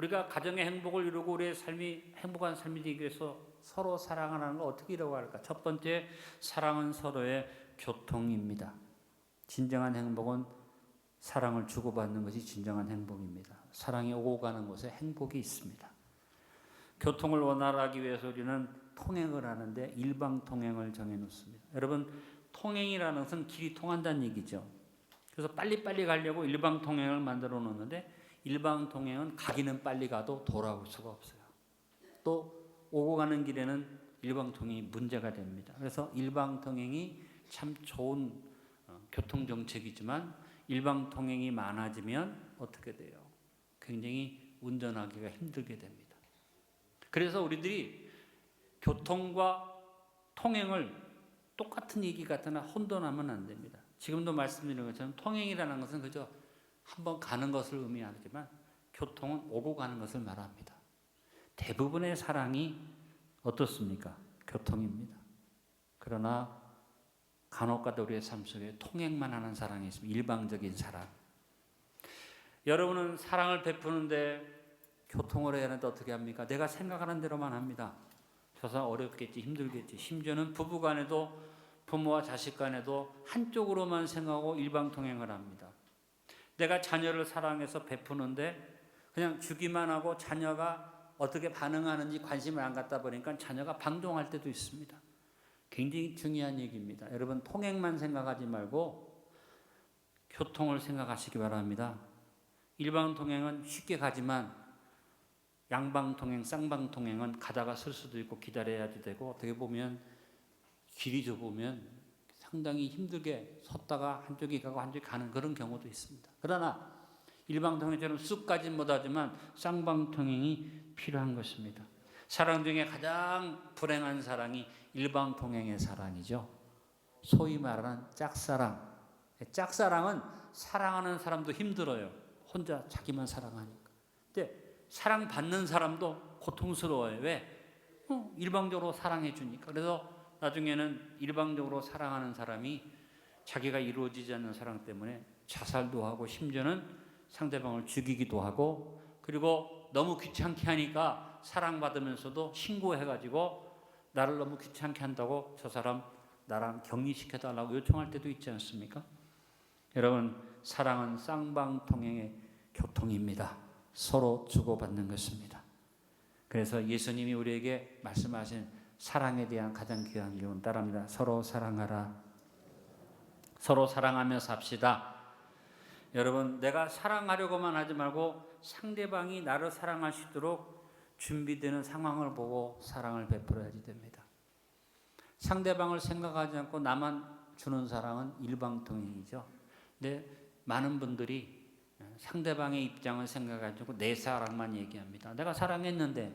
우리가 가정의 행복을 이루고 우리의 삶이 행복한 삶이 되기 위해서 서로 사랑하는 걸 어떻게 이루어 갈까? 첫 번째, 사랑은 서로의 교통입니다. 진정한 행복은 사랑을 주고받는 것이 진정한 행복입니다. 사랑이 오고 가는 곳에 행복이 있습니다. 교통을 원활하게 위해서 우리는 통행을 하는데 일방통행을 정해놓습니다. 여러분, 통행이라는 것은 길이 통한다는 얘기죠. 그래서 빨리빨리 가려고 일방통행을 만들어 놓는데 일방통행은 가기는 빨리 가도 돌아올 수가 없어요. 또 오고 가는 길에는 일방통행이 문제가 됩니다. 그래서 일방통행이 참 좋은 교통정책이지만 일방통행이 많아지면 어떻게 돼요? 굉장히 운전하기가 힘들게 됩니다. 그래서 우리들이 교통과 통행을 똑같은 얘기 같으나 혼돈하면 안 됩니다. 지금도 말씀드린 것처럼 통행이라는 것은 그저 한번 가는 것을 의미하지만 교통은 오고 가는 것을 말합니다. 대부분의 사랑이 어떻습니까? 교통입니다. 그러나 간혹가다 우리의 삶 속에 통행만 하는 사랑이 있습니다. 일방적인 사랑. 여러분은 사랑을 베푸는데 교통을 해야 하는데 어떻게 합니까? 내가 생각하는 대로만 합니다. 저 사람 어렵겠지, 힘들겠지. 심지어는 부부 간에도 부모와 자식 간에도 한쪽으로만 생각하고 일방통행을 합니다. 내가 자녀를 사랑해서 베푸는데 그냥 주기만 하고 자녀가 어떻게 반응하는지 관심을 안 갖다 보니까 자녀가 방종할 때도 있습니다. 굉장히 중요한 얘기입니다. 여러분, 통행만 생각하지 말고 교통을 생각하시기 바랍니다. 일방통행은 쉽게 가지만 양방통행, 쌍방통행은 가다가 설 수도 있고 기다려야도 되고 어떻게 보면 길이 좁으면 상당히 힘들게 섰다가 한쪽이 가고 한쪽이 가는 그런 경우도 있습니다. 그러나 일방통행처럼 쑥 가진 못하지만 쌍방통행이 필요한 것입니다. 사랑 중에 가장 불행한 사랑이 일방통행의 사랑이죠. 소위 말하는 짝사랑. 짝사랑은 사랑하는 사람도 힘들어요. 혼자 자기만 사랑하니까. 근데 사랑받는 사람도 고통스러워요. 왜? 일방적으로 사랑해 주니까. 그래서 나중에는 일방적으로 사랑하는 사람이 자기가 이루어지지 않는 사랑 때문에 자살도 하고 심지어는 상대방을 죽이기도 하고 그리고 너무 귀찮게 하니까 사랑받으면서도 신고해가지고 나를 너무 귀찮게 한다고 저 사람 나랑 격리시켜달라고 요청할 때도 있지 않습니까? 여러분, 사랑은 쌍방통행의 교통입니다. 서로 주고받는 것입니다. 그래서 예수님이 우리에게 말씀하신 사랑에 대한 가장 귀한 교훈 따라합니다. 서로 사랑하라. 서로 사랑하며 삽시다. 여러분, 내가 사랑하려고만 하지 말고 상대방이 나를 사랑할 수 있도록 준비되는 상황을 보고 사랑을 베풀어야지 됩니다. 상대방을 생각하지 않고 나만 주는 사랑은 일방통행이죠. 근데 많은 분들이 상대방의 입장을 생각해가지고 내 사랑만 얘기합니다. 내가 사랑했는데,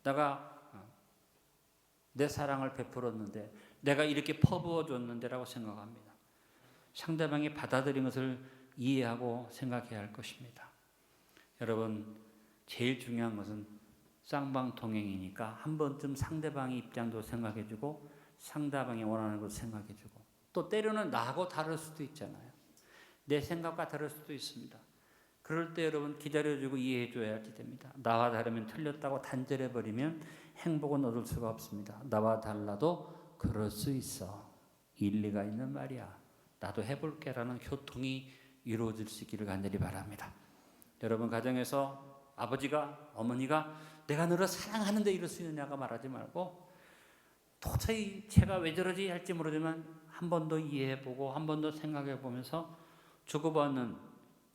내가 내 사랑을 베풀었는데, 내가 이렇게 퍼부어 줬는데라고 생각합니다. 상대방이 받아들인 것을 이해하고 생각해야 할 것입니다. 여러분, 제일 중요한 것은 쌍방통행이니까 한 번쯤 상대방의 입장도 생각해주고 상대방이 원하는 것도 생각해주고 또 때로는 나하고 다를 수도 있잖아요. 내 생각과 다를 수도 있습니다. 그럴 때 여러분 기다려주고 이해해줘야 됩니다. 나와 다르면 틀렸다고 단절해버리면 행복은 얻을 수가 없습니다. 나와 달라도 그럴 수 있어. 일리가 있는 말이야. 나도 해볼게라는 교통이 이루어질 수 있기를 간절히 바랍니다. 여러분, 가정에서 아버지가 어머니가 내가 너를 사랑하는데 이럴 수 있느냐고 말하지 말고 도저히 제가 왜 저러지 할지 모르지만 한 번 더 이해해보고 한 번 더 생각해보면서 주고받는,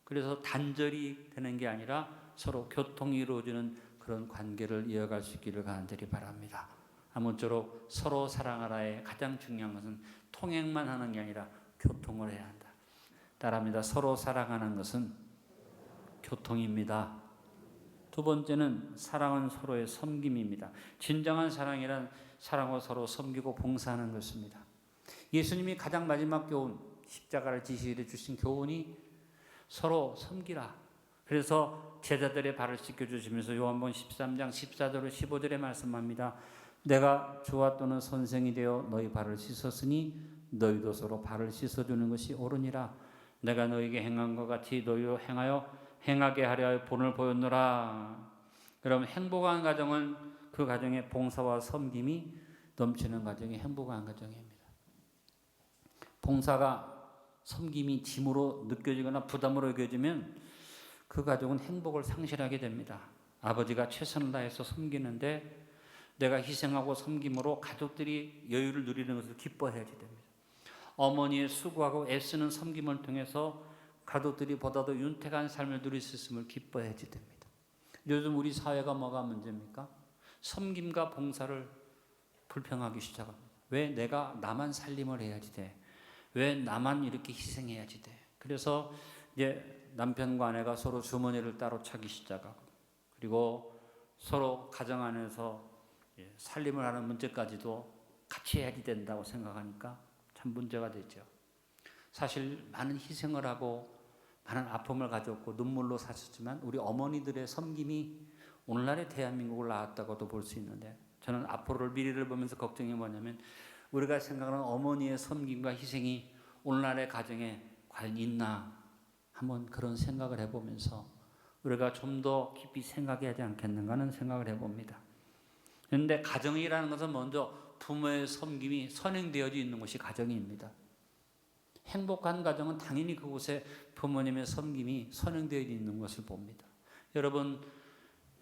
그래서 단절이 되는 게 아니라 서로 교통이 이루어지는 그런 관계를 이어갈 수 있기를 간절히 바랍니다. 아무쪼록 서로 사랑하라의 가장 중요한 것은 통행만 하는 게 아니라 교통을 해야 한다. 따라합니다. 서로 사랑하는 것은 교통입니다. 두 번째는 사랑은 서로의 섬김입니다. 진정한 사랑이란 사랑으로 서로 섬기고 봉사하는 것입니다. 예수님이 가장 마지막 교훈, 십자가를 지시해 주신 교훈이 서로 섬기라. 그래서 제자들의 발을 씻겨주시면서 요한복음 13장 14절로 15절에 말씀합니다. 내가 주와 또는 선생이 되어 너희 발을 씻었으니 너희도 서로 발을 씻어주는 것이 옳으니라. 내가 너희에게 행한 것 같이 너희도 행하여 행하게 하려 본을 보였노라. 여러분, 행복한 가정은 그 가정에 봉사와 섬김이 넘치는 가정이 행복한 가정입니다. 봉사가 섬김이 짐으로 느껴지거나 부담으로 여겨지면 그 가족은 행복을 상실하게 됩니다. 아버지가 최선을 다해서 섬기는데 내가 희생하고 섬김으로 가족들이 여유를 누리는 것을 기뻐해야지 됩니다. 어머니의 수고하고 애쓰는 섬김을 통해서 가족들이 보다 더 윤택한 삶을 누릴 수 있음을 기뻐해야지 됩니다. 요즘 우리 사회가 뭐가 문제입니까? 섬김과 봉사를 불평하기 시작합니다. 왜 내가 나만 살림을 해야지 돼? 왜 나만 이렇게 희생해야지 돼? 그래서 이제 남편과 아내가 서로 주머니를 따로 차기 시작하고, 그리고 서로 가정 안에서 살림을 하는 문제까지도 같이 해야지 된다고 생각하니까 참 문제가 되죠. 사실 많은 희생을 하고 많은 아픔을 가졌고 눈물로 사셨지만 우리 어머니들의 섬김이 오늘날의 대한민국을 낳았다고도 볼 수 있는데, 저는 앞으로를 미래를 보면서 걱정이 뭐냐면 우리가 생각하는 어머니의 섬김과 희생이 오늘날의 가정에 과연 있나 한번 그런 생각을 해보면서 우리가 좀 더 깊이 생각해야 하지 않겠는가 하는 생각을 해봅니다. 그런데 가정이라는 것은 먼저 부모의 섬김이 선행되어져 있는 것이 가정입니다. 행복한 가정은 당연히 그곳에 부모님의 섬김이 선행되어져 있는 것을 봅니다. 여러분,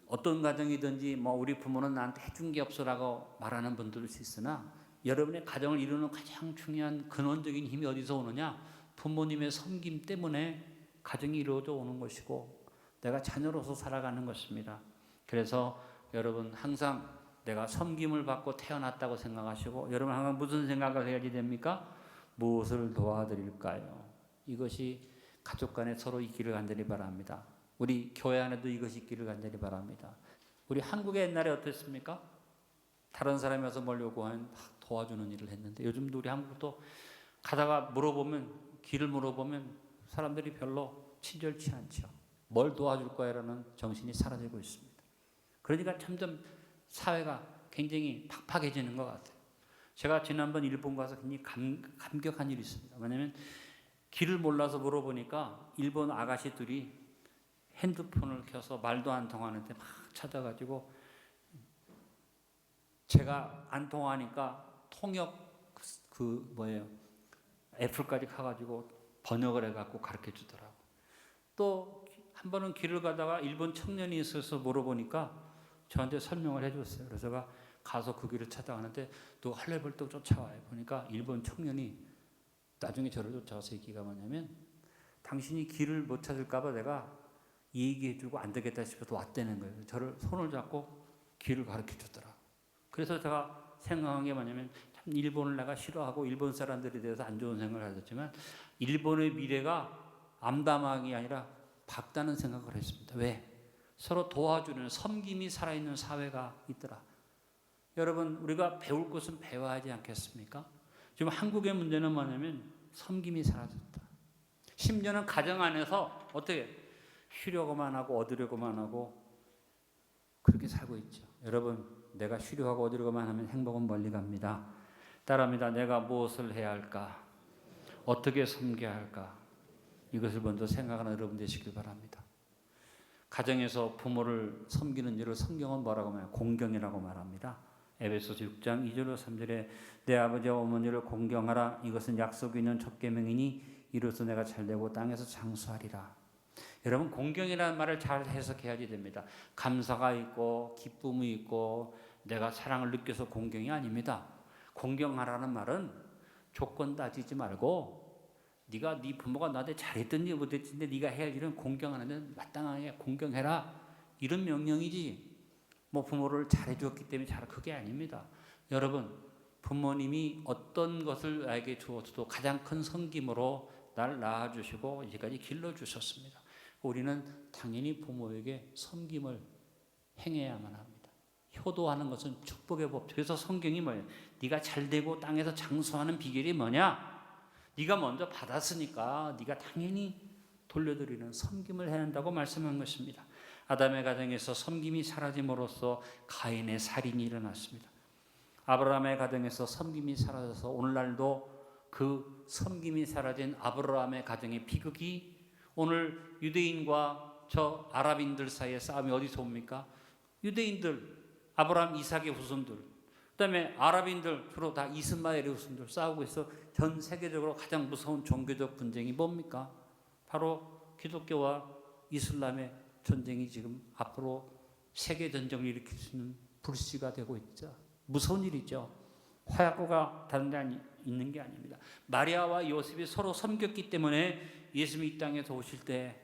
어떤 가정이든지 우리 부모는 나한테 해준 게 없어라고 말하는 분들도 있으나 여러분의 가정을 이루는 가장 중요한 근원적인 힘이 어디서 오느냐? 부모님의 섬김 때문에 가정이 이루어져 오는 것이고 내가 자녀로서 살아가는 것입니다. 그래서 여러분 항상 내가 섬김을 받고 태어났다고 생각하시고, 여러분 항상 무슨 생각을 해야지 됩니까? 무엇을 도와드릴까요? 이것이 가족 간에 서로 있기를 간절히 바랍니다. 우리 교회 안에도 이것이 있기를 간절히 바랍니다. 우리 한국의 옛날에 어땠습니까? 다른 사람이 와서 뭘 요구하면 막 도와주는 일을 했는데 요즘도 우리 한국도 가다가 길을 물어보면 사람들이 별로 친절치 않죠. 뭘 도와줄 거야라는 정신이 사라지고 있습니다. 그러니까 점점 사회가 굉장히 팍팍해지는 것 같아요. 제가 지난번 일본 가서 굉장히 감격한 일이 있습니다. 왜냐하면 길을 몰라서 물어보니까 일본 아가씨들이 핸드폰을 켜서 말도 안 통하는데 막 찾아가지고 제가 안 통하니까 통역 애플까지 가가지고 번역을 해갖고 가르쳐 주더라고. 또 한 번은 길을 가다가 일본 청년이 있어서 물어보니까 저한테 설명을 해줬어요. 그래서 제가 가서 그 길을 찾아가는데 누가 할래벌떡 쫓아와요. 보니까 일본 청년이 나중에 저를 쫓아와서 얘기가 뭐냐면 당신이 길을 못 찾을까봐 내가 얘기해주고 안 되겠다 싶어서 왔다는 거예요. 저를 손을 잡고 길을 가르쳐 줬더라고. 그래서 제가 생각한 게 뭐냐면 참 일본을 내가 싫어하고 일본 사람들에 대해서 안 좋은 생각을 하셨지만 일본의 미래가 암담하게 아니라 밝다는 생각을 했습니다. 왜? 서로 도와주는 섬김이 살아있는 사회가 있더라. 여러분 우리가 배울 것은 배워야 하지 않겠습니까? 지금 한국의 문제는 뭐냐면 섬김이 사라졌다. 심지어는 가정 안에서 어떻게 쉬려고만 하고 얻으려고만 하고 그렇게 살고 있죠. 여러분 내가 쉬려고 얻으려고만 하면 행복은 멀리 갑니다. 따라합니다. 내가 무엇을 해야 할까? 어떻게 섬겨야 할까? 이것을 먼저 생각하는 여러분 되시길 바랍니다. 가정에서 부모를 섬기는 일을 성경은 뭐라고 말해요? 공경이라고 말합니다. 에베소서 6장 2절로 3절에 내 아버지와 어머니를 공경하라. 이것은 약속이 있는 첫 계명이니 이로써 내가 잘되고 땅에서 장수하리라. 여러분 공경이라는 말을 잘 해석해야지 됩니다. 감사가 있고 기쁨이 있고 내가 사랑을 느껴서 공경이 아닙니다. 공경하라는 말은 조건 따지지 말고 네가 네 부모가 나한테 잘했든지 못했든지 네가 해야 할 일은 공경하는데 마땅하게 공경해라. 이런 명령이지 부모를 잘해주었기 때문에 그게 아닙니다. 여러분 부모님이 어떤 것을 나에게 주어도 가장 큰 섬김으로 날 낳아주시고 이제까지 길러주셨습니다. 우리는 당연히 부모에게 섬김을 행해야만 합니다. 효도하는 것은 축복의 법. 그래서 성경이 뭐예요? 네가 잘되고 땅에서 장수하는 비결이 뭐냐? 네가 먼저 받았으니까 네가 당연히 돌려드리는 섬김을 해야 한다고 말씀한 것입니다. 아담의 가정에서 섬김이 사라짐으로써 가인의 살인이 일어났습니다. 아브라함의 가정에서 섬김이 사라져서 오늘날도 그 섬김이 사라진 아브라함의 가정의 비극이 오늘 유대인과 저 아랍인들 사이의 싸움이 어디서 옵니까? 유대인들, 아브라함, 이삭의 후손들, 그다음에 아랍인들, 주로 다 이스마엘의 후손들 싸우고 있어. 전 세계적으로 가장 무서운 종교적 분쟁이 뭡니까? 바로 기독교와 이슬람의 전쟁이 지금 앞으로 세계 전쟁을 일으킬 수 있는 불씨가 되고 있죠. 무서운 일이죠. 화약고가 다른 데 있는 게 아닙니다. 마리아와 요셉이 서로 섬겼기 때문에 예수님이 이 땅에서 오실 때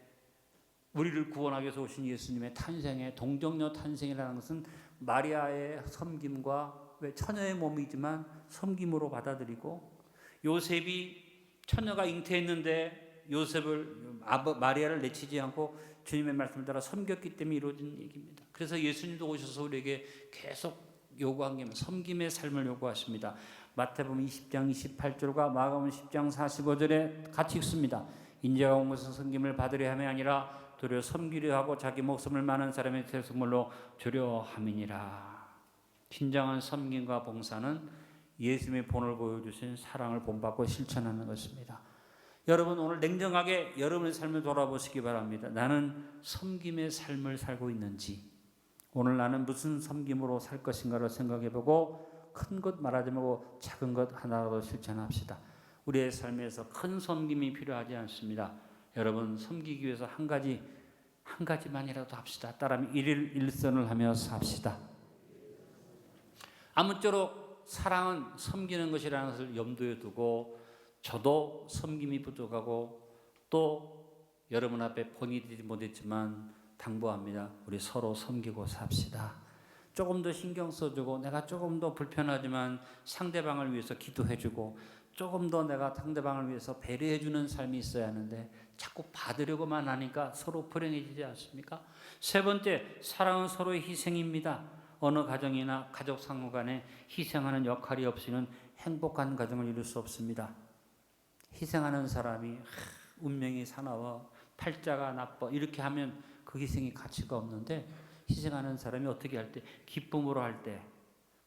우리를 구원하기 위해서 오신 예수님의 탄생의 동정녀 탄생이라는 것은 마리아의 섬김과 왜 처녀의 몸이지만 섬김으로 받아들이고, 요셉이 처녀가 잉태했는데 요셉을 마리아를 내치지 않고 주님의 말씀을 따라 섬겼기 때문에 이루어진 얘기입니다. 그래서 예수님도 오셔서 우리에게 계속 요구한 게 섬김의 삶을 요구하십니다. 마태복음 20장 28절과 마가복음 10장 45절에 같이 읽습니다. 인자가 온 것은 섬김을 받으려 함이 아니라 도리어 섬기려 하고 자기 목숨을 많은 사람의 대속물로 주려 함이니라. 진정한 섬김과 봉사는 예수님의 본을 보여주신 사랑을 본받고 실천하는 것입니다. 여러분, 오늘 냉정하게 여러분의 삶을 돌아보시기 바랍니다. 나는 섬김의 삶을 살고 있는지, 오늘 나는 무슨 섬김으로 살 것인가를 생각해보고 큰 것 말하지 말고 작은 것 하나라도 실천합시다. 우리의 삶에서 큰 섬김이 필요하지 않습니다. 여러분, 섬기기 위해서 한 가지만이라도 합시다. 따라하면 일일 일선을 하며 삽시다. 아무쪼록 사랑은 섬기는 것이라는 것을 염두에 두고, 저도 섬김이 부족하고 또 여러분 앞에 본의 되지 못했지만 당부합니다. 우리 서로 섬기고 삽시다. 조금 더 신경 써주고, 내가 조금 더 불편하지만 상대방을 위해서 기도해주고, 조금 더 내가 상대방을 위해서 배려해주는 삶이 있어야 하는데 자꾸 받으려고만 하니까 서로 불행해지지 않습니까? 세 번째, 사랑은 서로의 희생입니다. 어느 가정이나 가족 상호 간에 희생하는 역할이 없이는 행복한 가정을 이룰 수 없습니다. 희생하는 사람이 운명이 사나워, 팔자가 나빠 이렇게 하면 그 희생이 가치가 없는데, 희생하는 사람이 어떻게 할 때? 기쁨으로 할 때.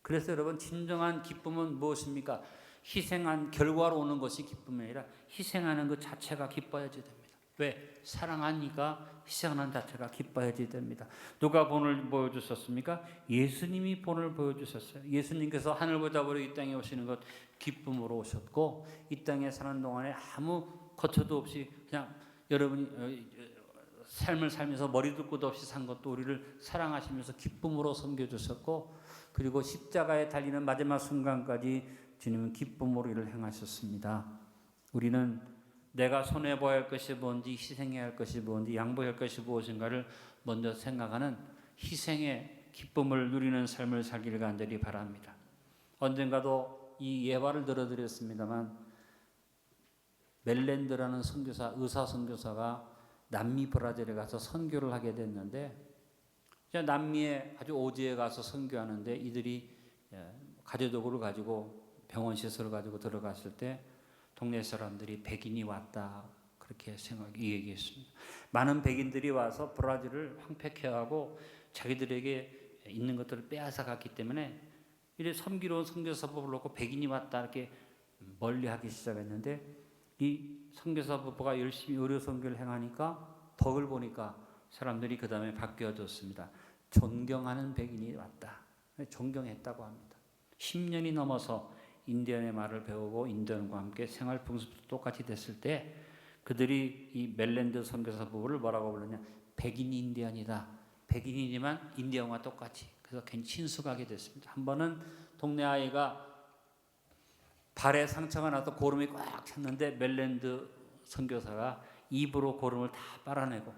그래서 여러분, 진정한 기쁨은 무엇입니까? 희생한 결과로 오는 것이 기쁨이 아니라 희생하는 것 자체가 기뻐야지 됩니다. 왜? 사랑하니까 희생하는 자체가 기뻐야지 됩니다. 누가 본을 보여주셨습니까? 예수님이 본을 보여주셨어요. 예수님께서 하늘 보자보러 이 땅에 오시는 것 기쁨으로 오셨고, 이 땅에 사는 동안에 아무 거처도 없이 그냥 여러분이 삶을 살면서 머리도 끝도 없이 산 것도 우리를 사랑하시면서 기쁨으로 섬겨주셨고, 그리고 십자가에 달리는 마지막 순간까지 주님은 기쁨으로 일을 행하셨습니다. 우리는 내가 손해보아야 할 것이 뭔지, 희생해야 할 것이 뭔지, 양보해야 할 것이 무엇인가를 먼저 생각하는 희생의 기쁨을 누리는 삶을 살기를 간절히 바랍니다. 언젠가도 이 예화를 들어드렸습니다만, 멜랜드라는 선교사, 의사 선교사가 남미 브라질에 가서 선교를 하게 됐는데, 남미에 아주 오지에 가서 선교하는데 이들이 가재도구를 가지고 병원 시설을 가지고 들어갔을 때 동네 사람들이 백인이 왔다 그렇게 얘기했습니다. 많은 백인들이 와서 브라질을 황폐케하고 자기들에게 있는 것들을 빼앗아 갔기 때문에 이래 섬기로운 선교사법을 놓고 백인이 왔다 이렇게 멀리하기 시작했는데, 이 선교사법부가 열심히 의료 선교를 행하니까 덕을 보니까 사람들이 그 다음에 바뀌어졌습니다. 존경하는 백인이 왔다. 존경했다고 합니다. 10년이 넘어서 인디언의 말을 배우고 인디언과 함께 생활 풍습도 똑같이 됐을 때 그들이 이 멜랜드 선교사부를 뭐라고 불렀냐? 백인 인디언이다. 백인이지만 인디언과 똑같이. 그래서 괜히 친숙하게 됐습니다. 한 번은 동네 아이가 발에 상처가 나서 고름이 꽉 찼는데 멜랜드 선교사가 입으로 고름을 다 빨아내고,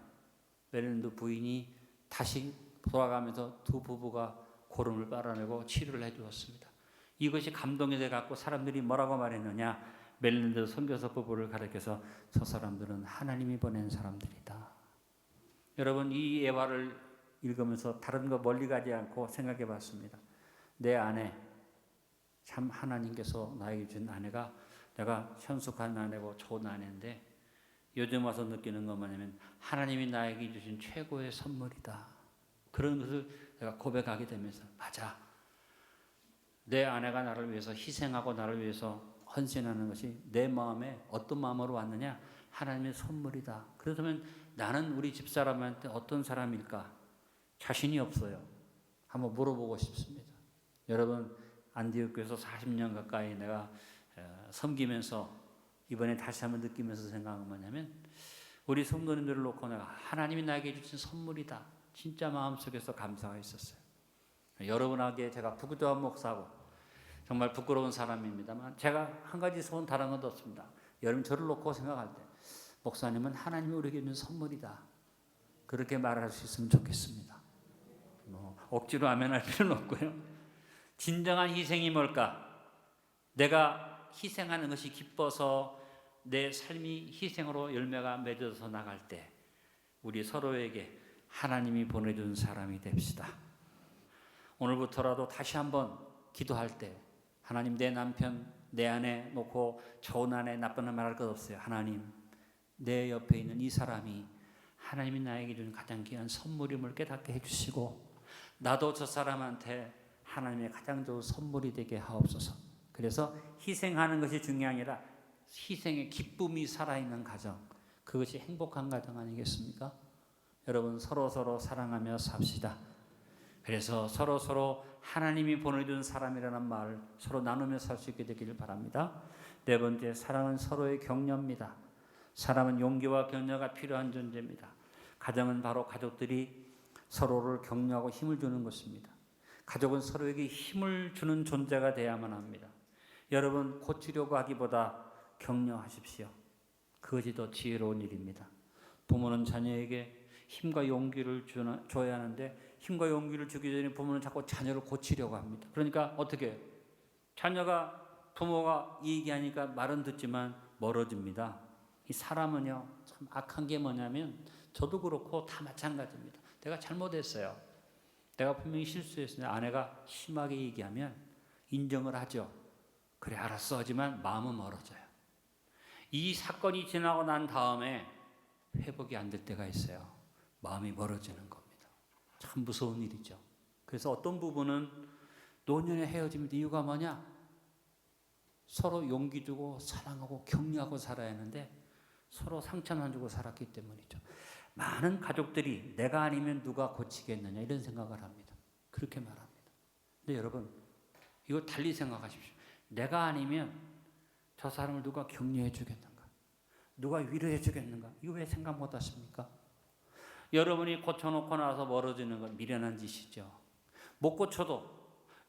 멜랜드 부인이 다시 돌아가면서 두 부부가 고름을 빨아내고 치료를 해주었습니다. 이것이 감동이 돼갖고 사람들이 뭐라고 말했느냐? 멜랜드 선교사 부부를 가리켜서 저 사람들은 하나님이 보낸 사람들이다. 여러분, 이 예화를 읽으면서 다른 거 멀리 가지 않고 생각해 봤습니다. 내 아내, 참 하나님께서 나에게 준 아내가, 내가 현숙한 아내고 좋은 아내인데 요즘 와서 느끼는 것 뭐냐면 하나님이 나에게 주신 최고의 선물이다. 그런 것을 내가 고백하게 되면서, 맞아, 내 아내가 나를 위해서 희생하고 나를 위해서 헌신하는 것이 내 마음에 어떤 마음으로 왔느냐? 하나님의 선물이다. 그렇다면 나는 우리 집사람한테 어떤 사람일까? 자신이 없어요. 한번 물어보고 싶습니다. 여러분, 안디옥교에서 40년 가까이 내가 섬기면서 이번에 다시 한번 느끼면서 생각한 건 뭐냐면, 우리 성도님들을 놓고 내가 하나님이 나에게 주신 선물이다, 진짜 마음속에서 감사가 있었어요. 여러분에게 제가 부끄러운 목사고 정말 부끄러운 사람입니다만, 제가 한 가지 소원 다른 것도 없습니다. 여러분 저를 놓고 생각할 때 목사님은 하나님이 우리에게 주는 선물이다, 그렇게 말할 수 있으면 좋겠습니다. 억지로 아멘할 필요는 없고요. 진정한 희생이 뭘까? 내가 희생하는 것이 기뻐서 내 삶이 희생으로 열매가 맺어서 나갈 때 우리 서로에게 하나님이 보내준 사람이 됩시다. 오늘부터라도 다시 한번 기도할 때, 하나님, 내 남편, 내 아내 놓고 좋은 아내, 나쁜 아내 말할 것 없어요. 하나님, 내 옆에 있는 이 사람이 하나님이 나에게 준 가장 귀한 선물임을 깨닫게 해주시고, 나도 저 사람한테 하나님의 가장 좋은 선물이 되게 하옵소서. 그래서 희생하는 것이 중요한 게 아니라 희생의 기쁨이 살아있는 가정, 그것이 행복한 가정 아니겠습니까? 여러분, 서로 사랑하며 삽시다. 그래서 서로 하나님이 보내준 사람이라는 말을 서로 나누며 살 수 있게 되기를 바랍니다. 네 번째, 사랑은 서로의 격려입니다. 사람은 용기와 격려가 필요한 존재입니다. 가정은 바로 가족들이 서로를 격려하고 힘을 주는 것입니다. 가족은 서로에게 힘을 주는 존재가 되어야만 합니다. 여러분, 고치려고 하기보다 격려하십시오. 그것이 더 지혜로운 일입니다. 부모는 자녀에게 힘과 용기를 줘야 하는데, 힘과 용기를 주기 전에 부모는 자꾸 자녀를 고치려고 합니다. 그러니까 어떻게 해요? 자녀가 부모가 얘기하니까 말은 듣지만 멀어집니다. 이 사람은요, 참 악한 게 뭐냐면, 저도 그렇고 다 마찬가지입니다. 내가 잘못했어요, 내가 분명히 실수했어요. 아내가 심하게 얘기하면 인정을 하죠. 그래, 알았어 하지만 마음은 멀어져요. 이 사건이 지나고 난 다음에 회복이 안 될 때가 있어요. 마음이 멀어지는 겁니다. 참 무서운 일이죠. 그래서 어떤 부분은 노년에 헤어집니다. 이유가 뭐냐? 서로 용기 주고 사랑하고 격려하고 살아야 하는데 서로 상처만 주고 살았기 때문이죠. 많은 가족들이 내가 아니면 누가 고치겠느냐 이런 생각을 합니다. 그렇게 말합니다. 근데 여러분, 이거 달리 생각하십시오. 내가 아니면 저 사람을 누가 격려해 주겠는가? 누가 위로해 주겠는가? 이거 왜 생각 못 하십니까? 여러분이 고쳐놓고 나서 멀어지는 건 미련한 짓이죠. 못 고쳐도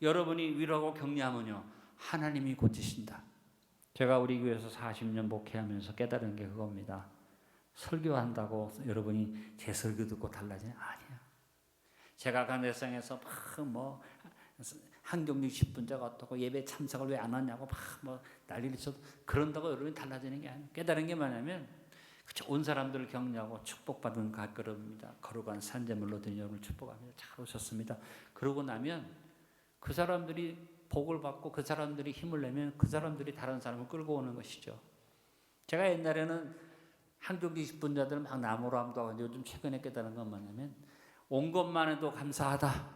여러분이 위로하고 격려하면요, 하나님이 고치신다. 제가 우리 교회에서 40년 목회하면서 깨달은 게 그겁니다. 설교한다고 여러분이 제 설교 듣고 달라지냐? 아니야. 제가 강대상에서 막 한경육 10분자가 어떻고 예배 참석을 왜 안 하냐고 막 난리를 쳐도 그런다고 여러분이 달라지는 게 아니에요. 깨달은 게 뭐냐면, 그쵸, 온 사람들을 격려하고 축복받은 발걸음입니다. 거룩한 산재물로 된 여러분을 축복합니다. 잘 오셨습니다. 그러고 나면 그 사람들이 복을 받고 그 사람들이 힘을 내면 그 사람들이 다른 사람을 끌고 오는 것이죠. 제가 옛날에는 한국 20분자들 막 나무로 함도 하고, 요즘 최근에 깨달은 건 뭐냐면, 온 것만 해도 감사하다,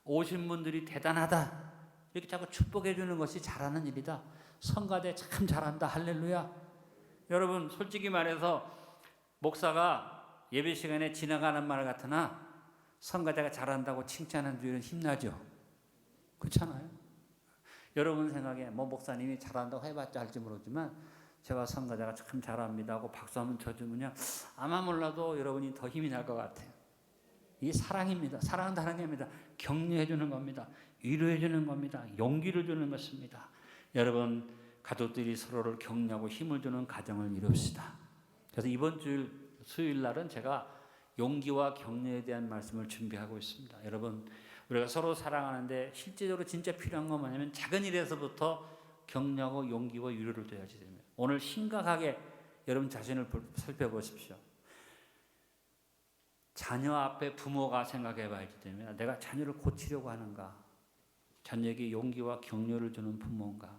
오신 분들이 대단하다, 이렇게 자꾸 축복해 주는 것이 잘하는 일이다. 성가대 참 잘한다, 할렐루야. 여러분, 솔직히 말해서 목사가 예배 시간에 지나가는 말 같으나 성가대가 잘한다고 칭찬하는 주일은 힘나죠. 그렇잖아요. 여러분 생각에 목사님이 잘한다고 해봤자 할지 모르지만, 제가 성가대가 참 잘합니다 하고 박수 한번 쳐주면요, 아마 몰라도 여러분이 더 힘이 날 것 같아요. 이게 사랑입니다. 사랑은 다른 게 아닙니다. 격려해 주는 겁니다. 위로해 주는 겁니다. 용기를 주는 것입니다. 여러분, 가족들이 서로를 격려하고 힘을 주는 가정을 이룹시다. 그래서 이번 주일 수요일 날은 제가 용기와 격려에 대한 말씀을 준비하고 있습니다. 여러분, 우리가 서로 사랑하는데 실제적으로 진짜 필요한 건 뭐냐면, 작은 일에서부터 격려하고 용기와 위로를 줘야지 됩니다. 오늘 심각하게 여러분 자신을 살펴보십시오. 자녀 앞에 부모가 생각해 봐야지 됩니다. 내가 자녀를 고치려고 하는가? 자녀에게 용기와 격려를 주는 부모인가?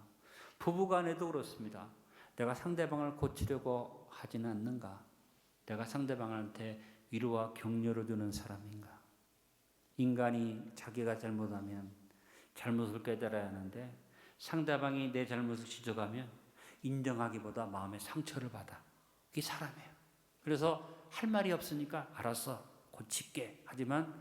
부부간에도 그렇습니다. 내가 상대방을 고치려고 하지는 않는가? 내가 상대방한테 위로와 격려를 주는 사람인가? 인간이 자기가 잘못하면 잘못을 깨달아야 하는데, 상대방이 내 잘못을 지적하면 인정하기보다 마음에 상처를 받아. 이게 사람이에요. 그래서 할 말이 없으니까 알았어, 고칠게. 하지만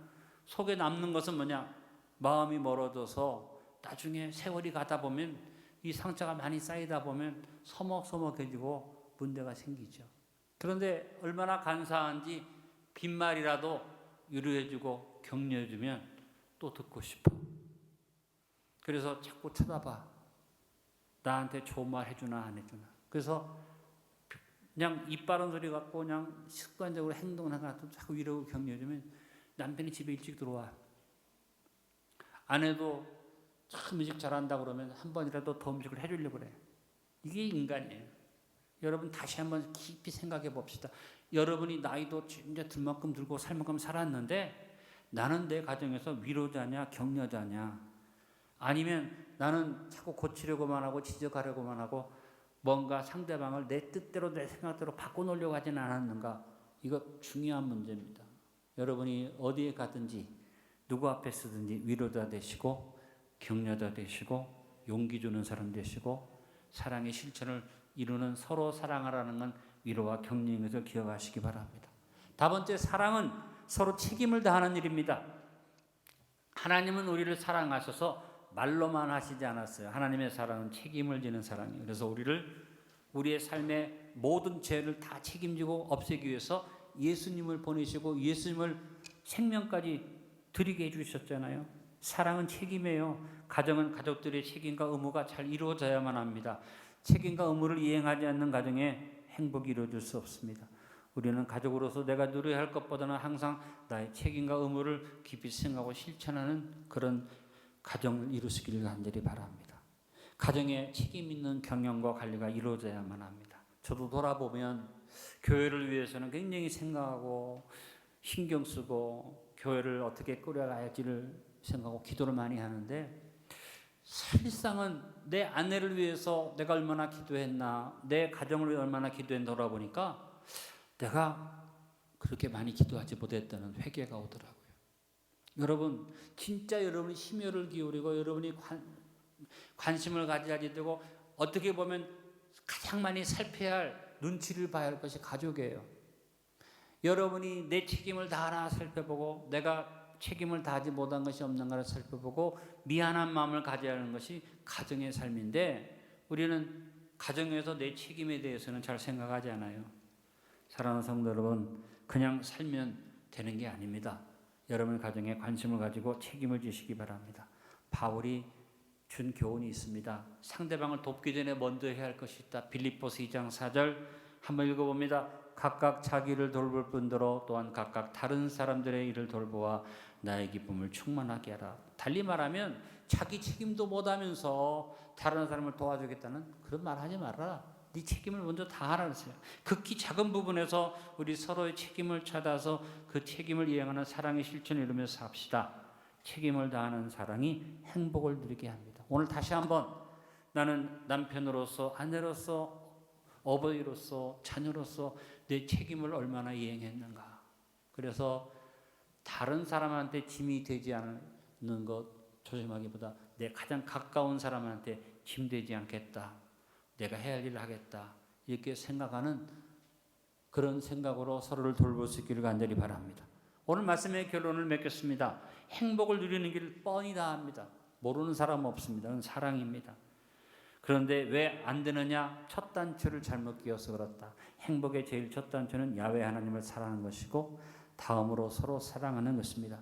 속에 남는 것은 뭐냐? 마음이 멀어져서 나중에 세월이 가다 보면 이 상처가 많이 쌓이다 보면 서먹서먹해지고 문제가 생기죠. 그런데 얼마나 간사한지 빈말이라도 위로해주고 격려해주면 또 듣고 싶어. 그래서 자꾸 쳐다봐. 나한테 좋은 말 해주나 안 해주나. 그래서 그냥 입 바른 소리 갖고 그냥 습관적으로 행동을 하고 자꾸 위로하고 격려해주면 남편이 집에 일찍 들어와. 아내도 참 음식 잘한다 그러면 한 번이라도 더 음식을 해주려고 그래. 이게 인간이에요. 여러분 다시 한번 깊이 생각해 봅시다. 여러분이 나이도 진짜 들만큼 들고 살 만큼 살았는데 나는 내 가정에서 위로자냐 격려자냐, 아니면 나는 자꾸 고치려고만 하고 지적하려고만 하고 뭔가 상대방을 내 뜻대로 내 생각대로 바꿔놓으려고 하지는 않았는가. 이거 중요한 문제입니다. 여러분이 어디에 가든지 누구 앞에 서든지 위로자 되시고 격려자 되시고 용기 주는 사람 되시고 사랑의 실천을 이루는 서로 사랑하라는 건 위로와 격려인 것을 기억하시기 바랍니다. 다섯 번째, 사랑은 서로 책임을 다하는 일입니다. 하나님은 우리를 사랑하셔서 말로만 하시지 않았어요. 하나님의 사랑은 책임을 지는 사랑이에요. 그래서 우리의 삶의 모든 죄를 다 책임지고 없애기 위해서 예수님을 보내시고 예수님을 생명까지 드리게 해주셨잖아요. 사랑은 책임이에요. 가정은 가족들의 책임과 의무가 잘 이루어져야만 합니다. 책임과 의무를 이행하지 않는 가정에 행복이 이루어질 수 없습니다. 우리는 가족으로서 내가 누려야 할 것보다는 항상 나의 책임과 의무를 깊이 생각하고 실천하는 그런 가정을 이루시기를 간절히 바랍니다. 가정에 책임 있는 경영과 관리가 이루어져야만 합니다. 저도 돌아보면 교회를 위해서는 굉장히 생각하고 신경 쓰고 교회를 어떻게 꾸려가야지를 생각하고 기도를 많이 하는데, 실상은 내 아내를 위해서 내가 얼마나 기도했나, 내 가정을 위해 얼마나 기도했나 돌아보니까 내가 그렇게 많이 기도하지 못했다는 회개가 오더라고요. 여러분, 진짜 여러분이 심혈을 기울이고 여러분이 관심을 가져야지 되고 어떻게 보면 가장 많이 살펴야 할, 눈치를 봐야 할 것이 가족이에요. 여러분이 내 책임을 다하나 살펴보고 내가 책임을 다하지 못한 것이 없는가를 살펴보고 미안한 마음을 가져야 하는 것이 가정의 삶인데, 우리는 가정에서 내 책임에 대해서는 잘 생각하지 않아요. 사랑하는 성도 여러분, 그냥 살면 되는 게 아닙니다. 여러분 가정에 관심을 가지고 책임을 지시기 바랍니다. 바울이 준 교훈이 있습니다. 상대방을 돕기 전에 먼저 해야 할 것이 있다. 빌립보서 2장 4절 한번 읽어봅니다. 각각 자기를 돌볼 뿐더러 또한 각각 다른 사람들의 일을 돌보아 나의 기쁨을 충만하게 하라. 달리 말하면 자기 책임도 못하면서 다른 사람을 도와주겠다는 그런 말 하지 말아라. 네 책임을 먼저 다하라 그랬어요. 극히 작은 부분에서 우리 서로의 책임을 찾아서 그 책임을 이행하는 사랑의 실천을 이루면서 삽시다. 책임을 다하는 사랑이 행복을 누리게 합니다. 오늘 다시 한번 나는 남편으로서, 아내로서, 어버이로서, 자녀로서 내 책임을 얼마나 이행했는가. 그래서 다른 사람한테 짐이 되지 않는 것 조심하기보다 내 가장 가까운 사람한테 짐 되지 않겠다, 내가 해야 할 일을 하겠다, 이렇게 생각하는 그런 생각으로 서로를 돌볼 수 있기를 간절히 바랍니다. 오늘 말씀의 결론을 맺겠습니다. 행복을 누리는 길 뻔히 다 합니다. 모르는 사람은 없습니다. 그건 사랑입니다. 그런데 왜 안 되느냐? 첫 단추를 잘못 끼워서 그렇다. 행복의 제일 첫 단추는 야훼 하나님을 사랑하는 것이고 다음으로 서로 사랑하는 것입니다.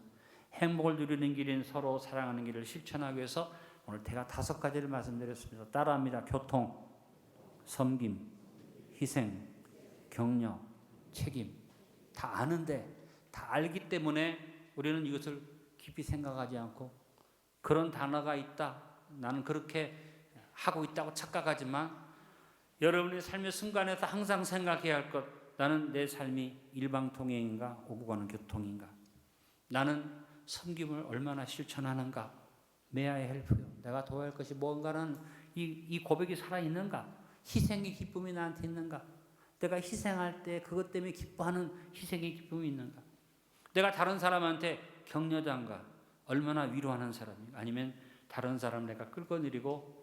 행복을 누리는 길인 서로 사랑하는 길을 실천하기 위해서 오늘 제가 5가지를 말씀드렸습니다. 따라합니다. 교통, 섬김, 희생, 격려, 책임. 다 아는데, 다 알기 때문에 우리는 이것을 깊이 생각하지 않고 그런 단어가 있다, 나는 그렇게 하고 있다고 착각하지만 여러분의 삶의 순간에서 항상 생각해야 할 것, 나는 내 삶이 일방통행인가 오고 가는 교통인가, 나는 섬김을 얼마나 실천하는가, May I help you? 내가 도와야 할 것이 뭔가는 이 고백이 살아있는가, 희생의 기쁨이 나한테 있는가, 내가 희생할 때 그것 때문에 기뻐하는 희생의 기쁨이 있는가, 내가 다른 사람한테 격려자인가, 얼마나 위로하는 사람인가, 아니면 다른 사람을 내가 끌어내리고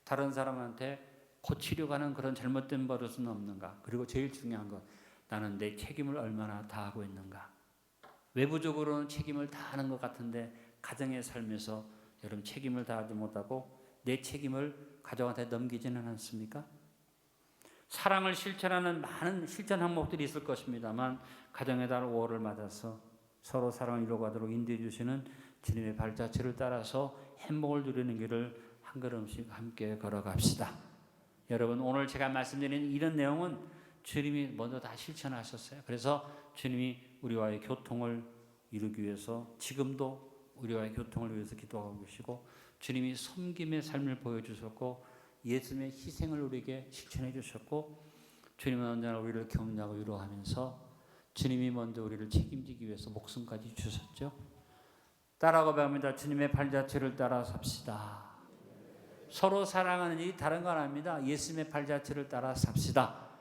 다른 사람한테 고치려고 하는 그런 잘못된 버릇은 없는가. 그리고 제일 중요한 것, 나는 내 책임을 얼마나 다하고 있는가. 외부적으로는 책임을 다하는 것 같은데 가정의 삶에서 여러분 책임을 다하지 못하고 내 책임을 가족한테 넘기지는 않습니까? 사랑을 실천하는 많은 실천 항목들이 있을 것입니다만 가정에 따른 오해를 맞아서 서로 사랑을 이루어가도록 인도해 주시는 주님의 발자취를 따라서 행복을 누리는 길을 한 걸음씩 함께 걸어갑시다. 여러분 오늘 제가 말씀드린 이런 내용은 주님이 먼저 다 실천하셨어요. 그래서 주님이 우리와의 교통을 이루기 위해서 지금도 우리와의 교통을 위해서 기도하고 계시고 주님이 섬김의 삶을 보여주셨고 예수님의 희생을 우리에게 실천해 주셨고 주님은 언제나 우리를 격려하고 위로하면서 주님이 먼저 우리를 책임지기 위해서 목숨까지 주셨죠. 따라가 봅니다. 주님의 발자취를 따라 삽시다. 서로 사랑하는 일이 다른 건 아닙니다. 예수님의 발자취를 따라 삽시다.